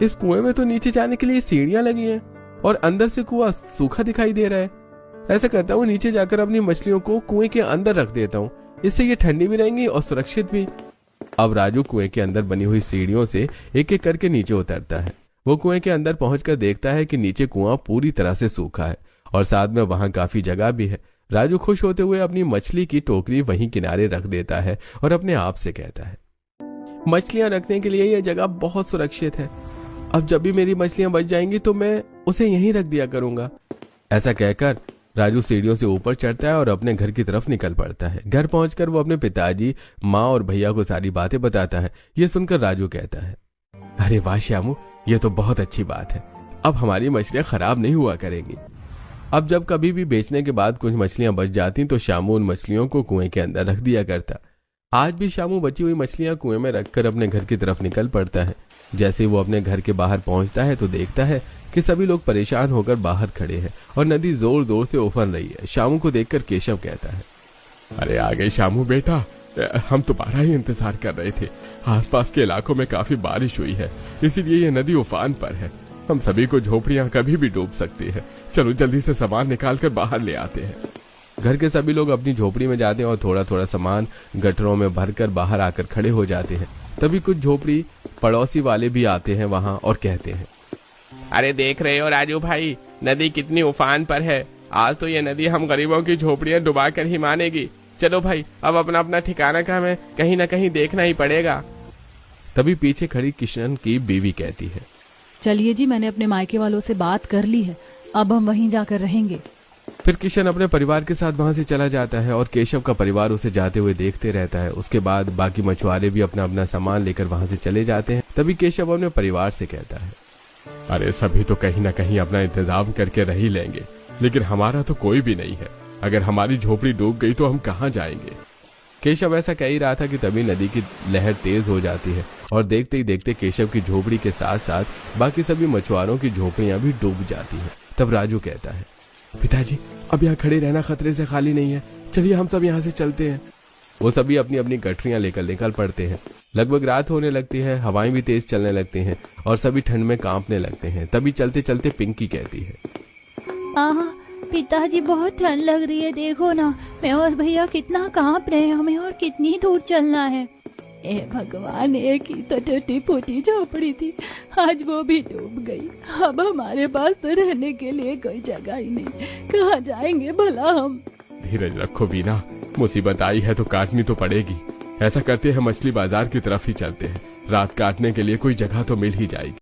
इस कुएं में तो नीचे जाने के लिए सीढ़ियां लगी हैं और अंदर से कुआं सूखा दिखाई दे रहा है। ऐसा करता हूँ, नीचे जाकर अपनी मछलियों को कुएं के अंदर रख देता हूँ, इससे ये ठंडी भी रहेंगी और सुरक्षित भी। अब राजू कुएं के अंदर बनी हुई सीढ़ियों से एक एक करके नीचे उतरता है। वो कुएं के अंदर पहुंचकर देखता है कि नीचे कुआं पूरी तरह से सूखा है और साथ में वहां काफी जगह भी है। राजू खुश होते हुए अपनी मछली की टोकरी वहीं किनारे रख देता है और अपने आप से कहता है, मछलियां रखने के लिए यह जगह बहुत सुरक्षित है। अब जब भी मेरी मछलियां बच जाएंगी तो मैं उसे यहीं रख दिया करूंगा। ऐसा कहकर राजू सीढ़ियों से ऊपर चढ़ता है और अपने घर की तरफ निकल पड़ता है। घर पहुंचकर वो अपने पिताजी, माँ और भैया को सारी बातें बताता है। ये सुनकर राजू कहता है, अरे वाह श्यामू, ये तो बहुत अच्छी बात है। अब हमारी मछलियां खराब नहीं हुआ करेंगी। अब जब कभी भी बेचने के बाद कुछ मछलियां बच जाती तो श्यामू उन मछलियों को कुएं के अंदर रख दिया करता। आज भी श्यामू बची हुई मछलियां कुएं में रखकर अपने घर की तरफ निकल पड़ता है। जैसे वो अपने घर के बाहर पहुंचता है तो देखता है कि सभी लोग परेशान होकर बाहर खड़े हैं और नदी जोर जोर से उफन रही है। श्यामू को देखकर केशव कहता है, अरे आ गए श्यामू बेटा, हम तुम्हारा ही इंतजार कर रहे थे। आसपास के इलाकों में काफी बारिश हुई है, इसीलिए ये नदी उफान पर है। हम सभी को झोपड़ियां कभी भी डूब सकती है। चलो जल्दी से सामान निकाल कर बाहर ले आते हैं। घर के सभी लोग अपनी झोपड़ी में जाते हैं और थोड़ा थोड़ा सामान गटरों में भरकर बाहर आकर खड़े हो जाते हैं। तभी कुछ झोपड़ी पड़ोसी वाले भी आते हैं वहां और कहते हैं, अरे देख रहे हो राजू भाई, नदी कितनी उफान पर है। आज तो ये नदी हम गरीबों की झोपड़ियां डुबा कर ही मानेगी। चलो भाई, अब अपना अपना ठिकाना का हमें कहीं ना कहीं देखना ही पड़ेगा। तभी पीछे खड़ी किशन की बीवी कहती है, चलिए जी, मैंने अपने मायके वालों से बात कर ली है, अब हम वहीं जाकर रहेंगे। फिर किशन अपने परिवार के साथ वहां से चला जाता है और केशव का परिवार उसे जाते हुए देखते रहता है। उसके बाद बाकी मछुआरे भी अपना अपना सामान लेकर वहां से चले जाते हैं। तभी केशव अपने परिवार से कहता है, अरे सभी तो कहीं ना कहीं अपना इंतजाम करके रह ही लेंगे, लेकिन हमारा तो कोई भी नहीं है। अगर हमारी झोपड़ी डूब गई तो हम कहाँ जाएंगे। केशव ऐसा कह ही रहा था कि तभी नदी की लहर तेज हो जाती है और देखते ही देखते केशव की झोपड़ी के साथ साथ बाकी सभी मछुआरों की झोपड़ियां भी डूब जाती हैं। तब राजू कहता है, पिताजी अब यहाँ खड़े रहना खतरे से खाली नहीं है, चलिए हम सब यहाँ से चलते हैं। वो सभी अपनी अपनी गठरियां लेकर निकल पड़ते हैं। लगभग रात होने लगती है, हवाएं भी तेज चलने लगती हैं और सभी ठंड में कांपने लगते हैं। तभी चलते चलते पिंकी कहती है, पिताजी बहुत ठंड लग रही है, देखो ना मैं और भैया कितना कांप रहे हैं, हमें और कितनी दूर चलना है। ए भगवान, एक ही तो टूटी फूटी झोपड़ी थी, आज वो भी डूब गई। अब हमारे पास तो रहने के लिए कोई जगह ही नहीं, कहाँ जाएंगे भला हम। धीरज रखो बीना, मुसीबत आई है तो काटनी तो पड़ेगी। ऐसा करते हैं मछली बाजार की तरफ ही चलते हैं, रात काटने के लिए कोई जगह तो मिल ही जाएगी।